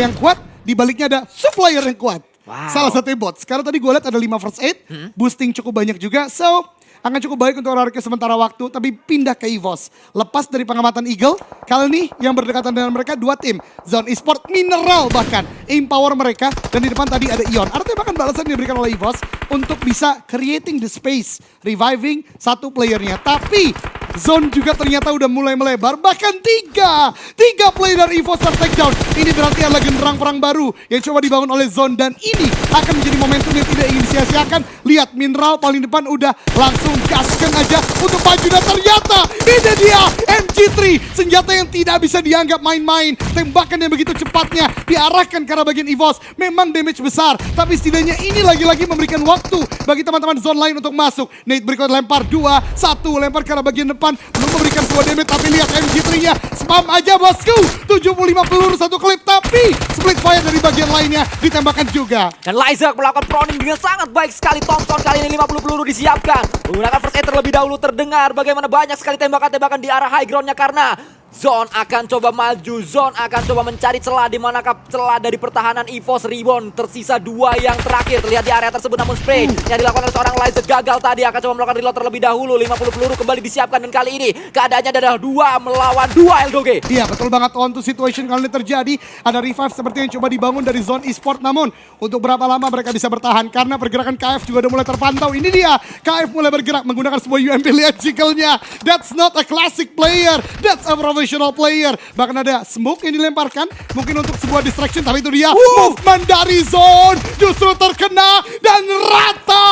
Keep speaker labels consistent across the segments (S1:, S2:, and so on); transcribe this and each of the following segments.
S1: yang kuat, di baliknya ada supplier yang kuat.
S2: Wow.
S1: Salah satu bot. Sekarang tadi gue lihat ada 5 first aid, boosting cukup banyak juga. So, akan cukup baik untuk Rarke sementara waktu, tapi pindah ke EVOS. Lepas dari pengamatan Eagle, kali ini yang berdekatan dengan mereka 2 tim. Zone Esport, Mineral bahkan. Aim power mereka, dan di depan tadi ada Ion. Artinya bahkan balasan yang diberikan oleh EVOS untuk bisa creating the space, reviving satu playernya. Tapi Zone juga ternyata udah mulai melebar, bahkan 3 player dari EVOS ter-takedown. Ini berarti adalah genderang perang baru yang coba dibangun oleh Zone, dan ini akan menjadi momentum yang tidak ingin disia-siakan. Lihat, Mineral paling depan udah langsung gaskan aja untuk maju, dan ternyata ini dia MG3, senjata yang tidak bisa dianggap main-main. Tembakan yang begitu cepatnya diarahkan ke arah bagian EVOS, memang damage besar, tapi setidaknya ini lagi-lagi memberikan waktu bagi teman-teman Zone lain untuk masuk. Nate berikut lempar 2-1, lempar ke arah bagian depan, belum memberikan sebuah damage, tapi lihat MG3-nya spam aja bosku, 75 peluru satu klip, tapi split fire dari bagian lainnya ditembakkan juga.
S2: Dan Lyzak melakukan proning dengan sangat baik sekali. Thompson kali ini 50 peluru disiapkan. Menggunakan first aid terlebih dahulu, terdengar bagaimana banyak sekali tembakan-tembakan di arah high ground-nya karena Zone akan coba maju, Zone akan coba mencari celah di manakah celah dari pertahanan EVOS. Rebound tersisa 2 yang terakhir terlihat di area tersebut, namun spray yang dilakukan oleh seorang Lyzak gagal tadi. Akan coba melakukan reload terlebih dahulu, 50 peluru kembali disiapkan, dan kali ini keadaannya adalah 2 melawan 2 LDOG.
S1: Iya, betul banget, on to situation kali ini terjadi. Ada revive seperti yang coba dibangun dari Zone Esport, namun untuk berapa lama mereka bisa bertahan karena pergerakan KF juga udah mulai terpantau. Ini dia, KF mulai bergerak menggunakan sebuah UMP, lihat jiggle-nya. That's not a classic player, that's a professional player. Bahkan ada smoke yang dilemparkan, mungkin untuk sebuah distraction, tapi itu dia movement dari Zone justru terkena dan rata.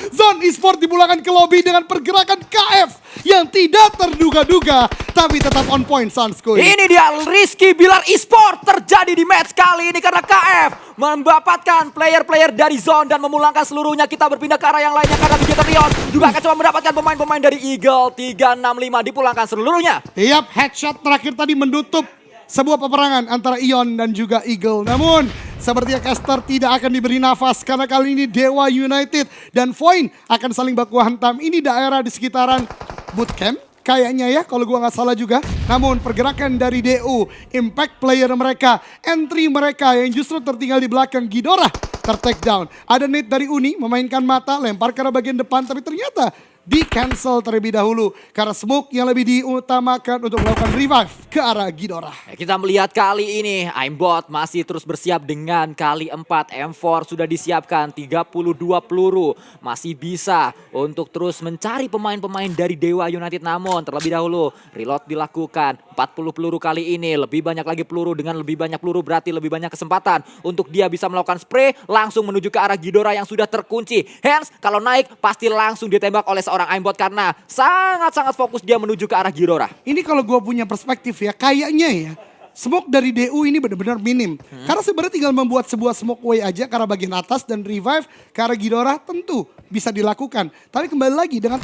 S1: Zone Esport dipulangkan ke lobby dengan pergerakan KF yang tidak terduga-duga, tapi tetap on point, Sanskuy.
S2: Ini dia Rizky Bilar Esport terjadi di match kali ini karena KF mendapatkan player-player dari Zone dan memulangkan seluruhnya. Kita berpindah ke arah yang lainnya karena Vegeta Rion juga akan coba mendapatkan pemain-pemain dari Eagle. 365 dipulangkan seluruhnya.
S1: Yap, headshot terakhir tadi menutup sebuah peperangan antara Ion dan juga Eagle. Namun, sepertinya Caster tidak akan diberi nafas karena kali ini Dewa United dan Void akan saling baku hantam. Ini daerah di sekitaran bootcamp kayaknya ya, kalau gua nggak salah juga. Namun pergerakan dari DU, impact player mereka, entry mereka yang justru tertinggal di belakang Ghidorah ter-take down. Ada Nate dari Uni memainkan mata, lempar ke arah bagian depan, tapi ternyata di cancel terlebih dahulu karena smoke yang lebih diutamakan untuk melakukan revive ke arah Ghidorah.
S2: Kita melihat kali ini Aimbot masih terus bersiap dengan kali 4. M4 sudah disiapkan 32 peluru. Masih bisa untuk terus mencari pemain-pemain dari Dewa United, namun terlebih dahulu reload dilakukan. 40 peluru kali ini, lebih banyak lagi peluru, dengan lebih banyak peluru berarti lebih banyak kesempatan untuk dia bisa melakukan spray langsung menuju ke arah Ghidorah yang sudah terkunci. Hands kalau naik pasti langsung ditembak oleh seorang Aimbot karena sangat-sangat fokus dia menuju ke arah Ghidorah.
S1: Ini kalau gue punya perspektif ya, kayaknya ya smoke dari DU ini benar-benar minim. Karena sebenarnya tinggal membuat sebuah smoke way aja ke arah bagian atas dan revive ke arah Ghidorah tentu bisa dilakukan. Tapi kembali lagi dengan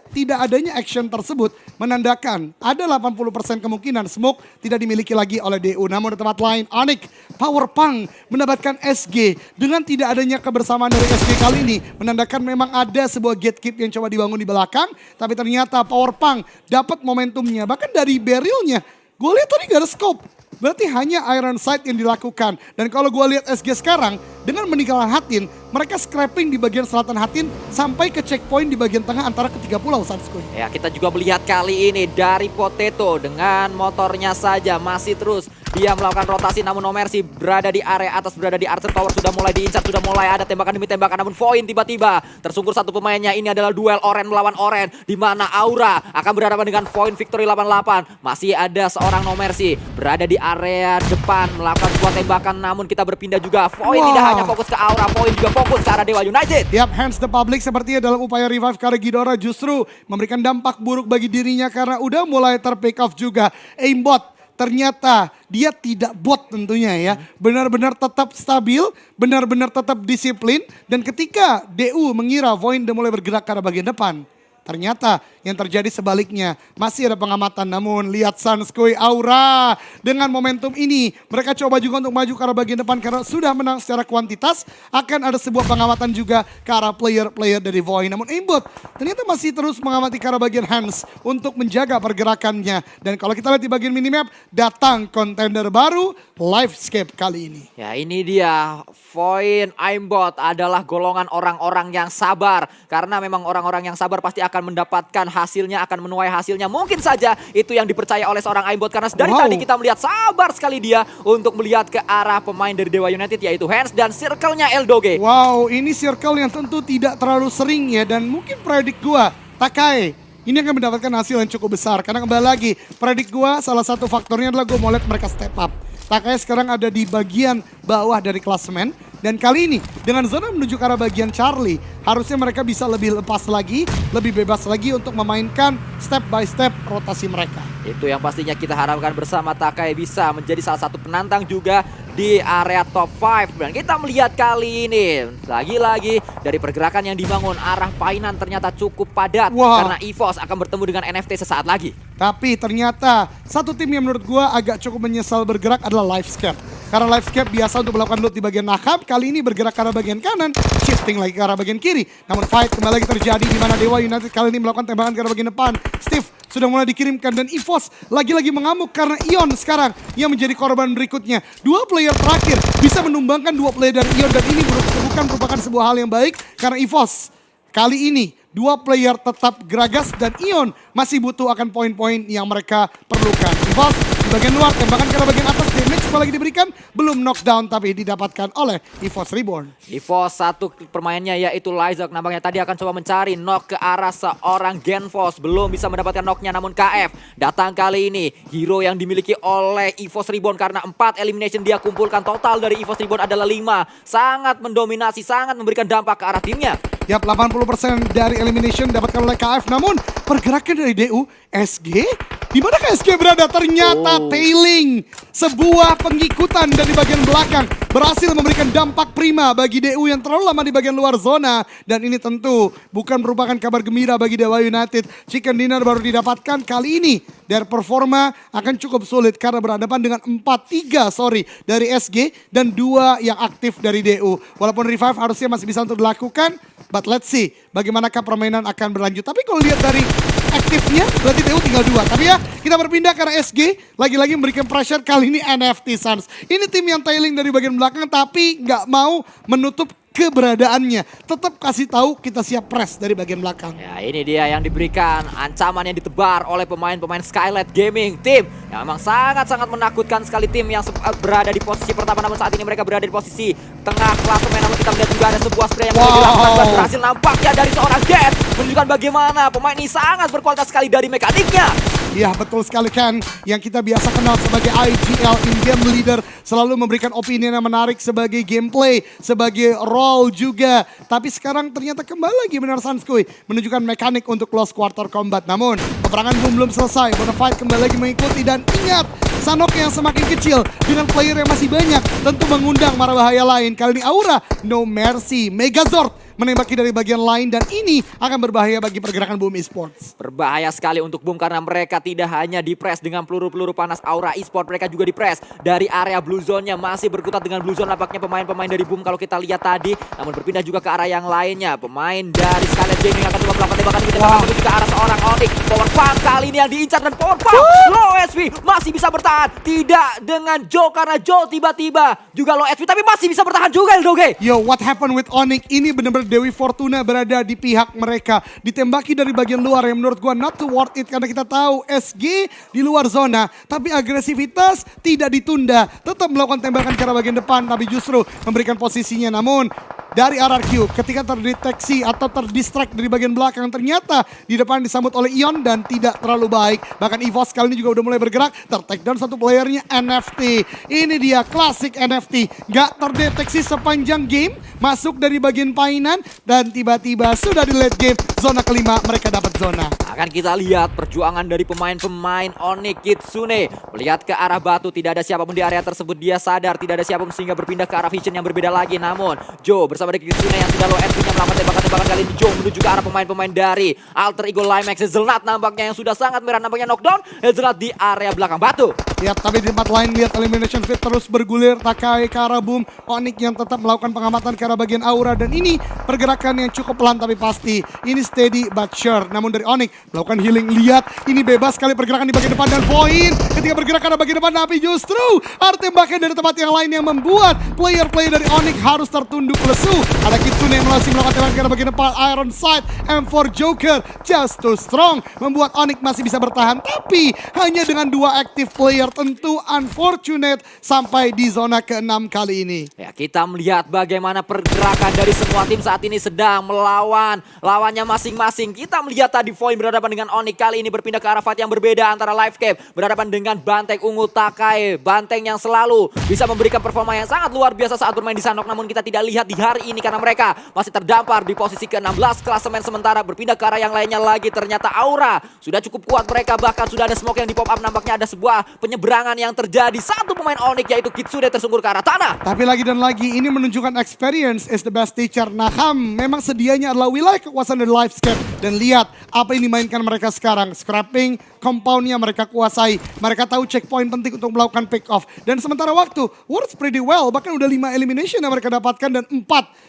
S1: tidak adanya action tersebut menandakan ada 80% kemungkinan smoke tidak dimiliki lagi oleh DU. Namun di tempat lain, Onyx Power Punk mendapatkan SG. Dengan tidak adanya kebersamaan dari SG kali ini menandakan memang ada sebuah gatekeep yang coba dibangun di belakang. Tapi ternyata Power Punk dapat momentumnya. Bahkan dari barrelnya, gue lihat tadi gak ada scope. Berarti hanya Iron Sight yang dilakukan. Dan kalau gue lihat SG sekarang, dengan meninggalkan Hatin, mereka scrapping di bagian selatan Hatin sampai ke checkpoint di bagian tengah antara ketiga pulau, Sanskuy.
S2: Ya, kita juga melihat kali ini dari Potato dengan motornya saja masih terus dia melakukan rotasi, namun No Mercy berada di area atas, berada di Archer Tower, sudah mulai diincar, sudah mulai ada tembakan demi tembakan, namun Void tiba-tiba tersungkur satu pemainnya. Ini adalah duel Oren melawan Oren, di mana Aura akan berhadapan dengan Void Victory 88. Masih ada seorang No Mercy berada di area depan melakukan sebuah tembakan, namun kita berpindah juga. Void tidak hanya fokus ke Aura, Void juga fokus ke arah Dewa United.
S1: Yap, Hands the Public sepertinya dalam upaya revive karena Ghidorah justru memberikan dampak buruk bagi dirinya karena udah mulai ter-pick off juga. Aimbot ternyata dia tidak bot tentunya ya. Benar-benar tetap stabil, benar-benar tetap disiplin. Dan ketika DU mengira Void udah mulai bergerak ke arah bagian depan, ternyata yang terjadi sebaliknya. Masih ada pengamatan, namun lihat Sanskui Aura. Dengan momentum ini, mereka coba juga untuk maju ke arah bagian depan karena sudah menang secara kuantitas. Akan ada sebuah pengamatan juga ke arah player-player dari Void. Namun Aimbot ternyata masih terus mengamati ke arah bagian Hans untuk menjaga pergerakannya. Dan kalau kita lihat di bagian minimap, datang kontender baru, Livescape kali ini.
S2: Ya ini dia, Void Aimbot adalah golongan orang-orang yang sabar. Karena memang orang-orang yang sabar pasti akan mendapatkan hasilnya, akan menuai hasilnya. Mungkin saja itu yang dipercaya oleh seorang Aimbot. Karena dari tadi kita melihat sabar sekali dia untuk melihat ke arah pemain dari Dewa United, yaitu Hans dan circle-nya Eldoge.
S1: Wow, ini circle yang tentu tidak terlalu sering ya. Dan mungkin predik gua, Takai ini akan mendapatkan hasil yang cukup besar. Karena kembali lagi, predik gua salah satu faktornya adalah gua mau lihat mereka step up. Takai sekarang ada di bagian bawah dari klasemen. Dan kali ini dengan zona menuju ke arah bagian Charlie, harusnya mereka bisa lebih lepas lagi, lebih bebas lagi untuk memainkan step by step rotasi mereka.
S2: Itu yang pastinya kita harapkan bersama, Takai bisa menjadi salah satu penantang juga di area top 5. Dan kita melihat kali ini, lagi-lagi dari pergerakan yang dibangun, arah Painan ternyata cukup padat. Karena EVOS akan bertemu dengan NFT sesaat lagi.
S1: Tapi ternyata satu tim yang menurut gua agak cukup menyesal bergerak adalah Livescape. Karena Livescape biasa untuk melakukan loot di bagian nakab, kali ini bergerak ke arah bagian kanan, shifting lagi ke arah bagian kiri. Namun fight kembali lagi terjadi di mana Dewa United kali ini melakukan tembakan ke arah bagian depan. Steve sudah mulai dikirimkan dan EVOS lagi-lagi mengamuk karena Ion sekarang yang menjadi korban berikutnya. Dua player terakhir bisa menumbangkan dua player dari Ion dan ini bukan merupakan sebuah hal yang baik karena EVOS kali ini dua player tetap Gragas dan Ion masih butuh akan poin-poin yang mereka perlukan. EVOS di bagian luar, tembakan ke arah bagian atas, damage lagi diberikan, belum knockdown tapi didapatkan oleh EVOS Reborn.
S2: EVOS satu permainnya yaitu Lyzok, nampaknya tadi akan coba mencari knock ke arah seorang Genfos, belum bisa mendapatkan knocknya, namun KF datang kali ini, hero yang dimiliki oleh EVOS Reborn karena 4 elimination dia kumpulkan, total dari EVOS Reborn adalah 5, sangat mendominasi, sangat memberikan dampak ke arah timnya.
S1: Yap, 80% dari elimination dapatkan oleh KF, namun pergerakan dari DU, SG, di mana SG berada? Ternyata tailing, sebuah pengikutan dari bagian belakang berhasil memberikan dampak prima bagi DU yang terlalu lama di bagian luar zona. Dan ini tentu bukan merupakan kabar gembira bagi Dewa United. Chicken dinner baru didapatkan kali ini. Their performa akan cukup sulit karena berhadapan dengan 4-3 dari SG dan 2 yang aktif dari DU. Walaupun revive harusnya masih bisa untuk dilakukan, but let's see bagaimanakah permainan akan berlanjut. Tapi kalau lihat dari aktifnya berarti DU tinggal 2. Tapi ya kita berpindah karena SG lagi-lagi memberikan pressure, kali ini NFT Suns. Ini tim yang tailing dari bagian belakang tapi nggak mau menutup keberadaannya. Tetap kasih tahu kita siap press dari bagian belakang.
S2: Ya ini dia yang diberikan, ancaman yang ditebar oleh pemain-pemain Skylight Gaming. Tim yang memang sangat-sangat menakutkan sekali, tim yang berada di posisi pertama, namun saat ini mereka berada di posisi tengah klasemen. Namun kita melihat juga ada sebuah spray yang dilakukan dan berhasil nampaknya dari seorang Jet, menunjukkan bagaimana pemain ini sangat berkualitas sekali dari mekaniknya.
S1: Ya betul sekali kan, yang kita biasa kenal sebagai IGL in-game leader, selalu memberikan opini yang menarik sebagai gameplay, sebagai role juga. Tapi sekarang ternyata kembali lagi benar Sanskui menunjukkan mekanik untuk close quarter combat. Namun peperangan belum selesai, Bonafide kembali lagi mengikuti dan ingat, Sanok yang semakin kecil dengan player yang masih banyak tentu mengundang mara bahaya lain. Kali ini Aura, no mercy, Megazord menembaki dari bagian lain dan ini akan berbahaya bagi pergerakan Boom Esports.
S2: Berbahaya sekali untuk Boom karena mereka tidak hanya di-press dengan peluru-peluru panas Aura Esports, mereka juga di-press dari area blue zone-nya, masih berkutat dengan blue zone nampaknya pemain-pemain dari Boom kalau kita lihat tadi. Namun berpindah juga ke arah yang lainnya, pemain dari Skylight Gaming akan coba melakukan tembakan kita menuju ke arah seorang Onyx. Power Pump kali ini yang diincar dan Power Pump low SP masih bisa bertahan, tidak dengan Joe karena Joe tiba-tiba juga low SP tapi masih bisa bertahan juga Eldoge.
S1: Yo, what happened with Onyx? Ini benar-benar Dewi Fortuna berada di pihak mereka. Ditembaki dari bagian luar yang menurut gua not too worth it karena kita tahu SG di luar zona. Tapi agresivitas tidak ditunda. Tetap melakukan tembakan ke arah bagian depan tapi justru memberikan posisinya. Namun dari RRQ ketika terdeteksi atau terdistract dari bagian belakang ternyata di depan disambut oleh Ion dan tidak terlalu baik. Bahkan EVOS kali ini juga udah mulai bergerak. Ter-takedown satu playernya NFT. Ini dia klasik NFT. Gak terdeteksi sepanjang game. Masuk dari bagian painan dan tiba-tiba sudah di late game zona kelima mereka dapat zona.
S2: Akan kita lihat perjuangan dari pemain-pemain Onyx Kitsune. Melihat ke arah batu, tidak ada siapapun di area tersebut, dia sadar tidak ada siapapun sehingga berpindah ke arah vision yang berbeda lagi. Namun Joe bersama bersama dengan Kitsune yang sudah low HP-nya melakukan tembakan-tembakan kali ini. Jong menuju ke arah pemain-pemain dari Alter Ego Limax. Hazelnut nampaknya yang sudah sangat merah, nampaknya knockdown. Hazelnut di area belakang batu.
S1: Lihat tapi di tempat lain, lihat elimination fit terus bergulir. Takai ke arah boom, Onyx yang tetap melakukan pengamatan ke arah bagian aura. Dan ini pergerakan yang cukup pelan tapi pasti. Ini steady but sure. Namun dari Onyx melakukan healing, lihat ini bebas sekali pergerakan di bagian depan. Dan poin ketika bergerak ke arah bagian depan, tapi justru ada tembakan dari tempat yang lain yang membuat player-player dari Onyx harus tertunduk lesu. Ada Kitsune yang masih melakukan tembakan ke arah bagian depan. Iron Sight, M4 Joker just too strong membuat Onyx masih bisa bertahan, tapi hanya dengan 2 active player. Tentu unfortunate sampai di zona ke-6 kali ini.
S2: Ya, kita melihat bagaimana pergerakan dari semua tim saat ini sedang melawan lawannya masing-masing. Kita melihat tadi Void berhadapan dengan Onyx, kali ini berpindah ke arah fight yang berbeda antara Livecap berhadapan dengan Banteng ungu Takai. Banteng yang selalu bisa memberikan performa yang sangat luar biasa saat bermain di Sanhok, namun kita tidak lihat di hari ini karena mereka masih terdampar di posisi ke-16 klasemen sementara. Berpindah ke arah yang lainnya lagi, ternyata Aura sudah cukup kuat mereka, bahkan sudah ada smoke yang di pop up, nampaknya ada sebuah penyeberangan yang terjadi. Satu pemain Onyx yaitu Kitsune tersungkur ke arah tanah.
S1: Tapi lagi dan lagi ini menunjukkan experience is the best teacher. Naham memang sedianya adalah wilayah kekuasaan dari Livescape. Dan lihat apa yang dimainkan mereka sekarang. Scrapping, compoundnya mereka kuasai. Mereka tahu checkpoint penting untuk melakukan pick off. Dan sementara waktu, works pretty well. Bahkan udah 5 elimination yang mereka dapatkan dan 4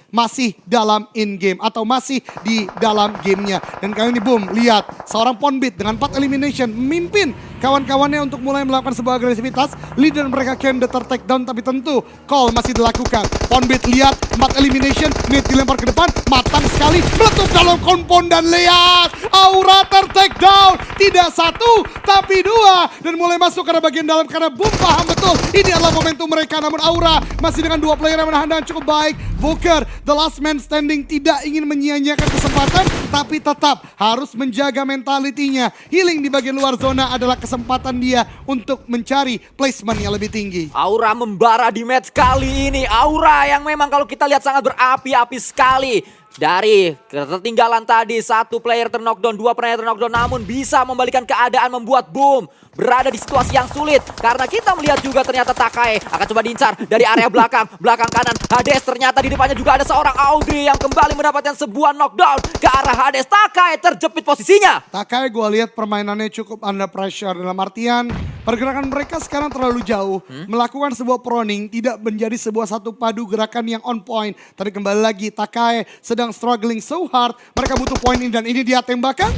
S1: masih dalam in-game atau masih di dalam gamenya. Dan kali ini boom, lihat seorang Ponbit dengan 4 elimination memimpin kawan-kawannya untuk mulai melakukan sebuah agresivitas. Leader mereka can the take down, tapi tentu call masih dilakukan. Ponbit lihat 4 elimination, Nate dilempar ke depan, matang sekali, meletup dalam compound dan lihat Aura take down. Tidak 1 tapi 2 dan mulai masuk ke bagian dalam karena boom paham betul ini adalah momentum mereka. Namun Aura masih dengan 2 player yang menahan dengan cukup baik. Voker, the last man standing, tidak ingin menyia-nyiakan kesempatan, tapi tetap harus menjaga mentalitinya. Healing di bagian luar zona adalah kesempatan dia untuk mencari placement yang lebih tinggi.
S2: Aura membara di match kali ini. Aura yang memang kalau kita lihat sangat berapi-api sekali. Dari ketertinggalan tadi, 1 player terknockdown, 2 player terknockdown, namun bisa membalikan keadaan, membuat boom berada di situasi yang sulit. Karena kita melihat juga ternyata Takai akan coba diincar dari area belakang kanan. Hades ternyata di depannya juga ada seorang Audrey yang kembali mendapatkan sebuah knockdown ke arah Hades. Takai terjepit posisinya.
S1: Takai gue lihat permainannya cukup under pressure, dalam artian pergerakan mereka sekarang terlalu jauh. Melakukan sebuah proning tidak menjadi sebuah satu padu gerakan yang on point. Tapi kembali lagi Takai sedang struggling so hard. Mereka butuh poin ini dan ini dia tembakan.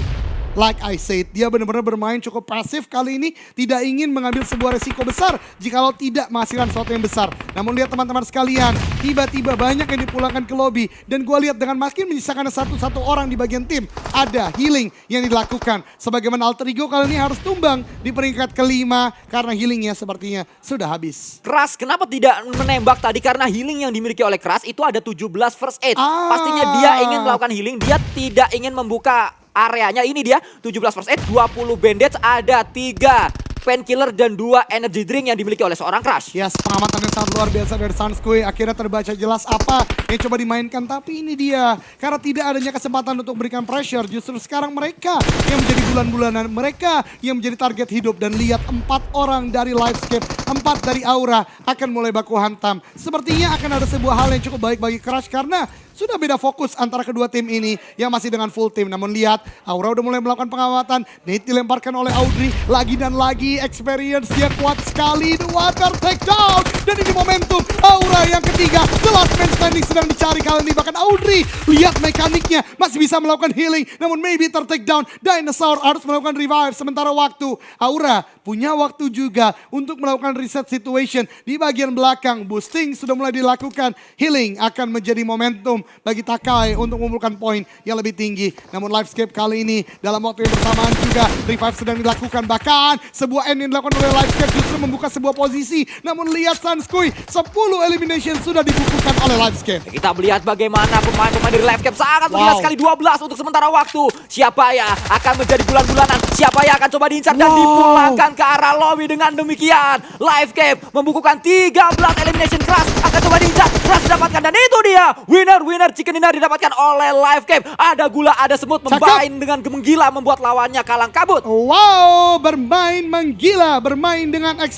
S1: Like I said, dia benar-benar bermain cukup pasif kali ini. Tidak ingin mengambil sebuah resiko besar jikalau tidak menghasilkan sesuatu yang besar. Namun lihat teman-teman sekalian, tiba-tiba banyak yang dipulangkan ke lobby. Dan gue lihat dengan makin menyisakan satu orang di bagian tim, ada healing yang dilakukan. Sebagaimana Alter Ego kali ini harus tumbang di peringkat kelima karena healingnya sepertinya sudah habis.
S2: Keras kenapa tidak menembak tadi? Karena healing yang dimiliki oleh Keras itu ada 17 first aid. Pastinya dia ingin melakukan healing, dia tidak ingin membuka areanya. Ini dia 17 first aid, 20 bandage, ada 3 painkiller dan 2 energy drink yang dimiliki oleh seorang Crush.
S1: Yes, pengamatan yang sangat luar biasa dari Sanskui. Akhirnya terbaca jelas apa yang coba dimainkan. Tapi ini dia, karena tidak adanya kesempatan untuk memberikan pressure, justru sekarang mereka yang menjadi bulan-bulanan, mereka yang menjadi target hidup. Dan lihat 4 orang dari Livescape, 4 dari Aura akan mulai baku hantam. Sepertinya akan ada sebuah hal yang cukup baik bagi Crush karena sudah beda fokus antara kedua tim ini yang masih dengan full tim. Namun lihat, Aura udah mulai melakukan pengamatan. Nate dilemparkan oleh Audrey. Lagi dan lagi experience dia kuat sekali. The water take down. Dan ini momentum Aura yang ketiga. The last man standing sedang dicari kali ini. Bahkan Audrey, lihat mekaniknya. Masih bisa melakukan healing. Namun maybe take down. Dinosaur harus melakukan revive. Sementara waktu, Aura punya waktu juga untuk melakukan reset situation. Di bagian belakang, boosting sudah mulai dilakukan. Healing akan menjadi momentum bagi Takai untuk mengumpulkan poin yang lebih tinggi. Namun Livescape kali ini dalam waktu yang bersamaan juga revive sedang dilakukan. Bahkan sebuah end yang dilakukan oleh Livescape justru membuka sebuah posisi. Namun lihat Sanskui, 10 elimination sudah dibukukan oleh Livescape.
S2: Kita melihat bagaimana pemain-pemain dari Livescape sangat terlihat sekali. 12 untuk sementara waktu. Siapa ya akan menjadi bulan-bulanan? Siapa yang akan coba diincar dan dipulangkan ke arah lobby? Dengan demikian Livescape membukukan 13 elimination. Crush akan coba diincar. Crush didapatkan dan itu dia winner chicken dinner didapatkan oleh Livescape. Ada gula, ada semut, bermain dengan menggila membuat lawannya kalang kabut.
S1: Wow, bermain menggila, bermain dengan ekspektasi.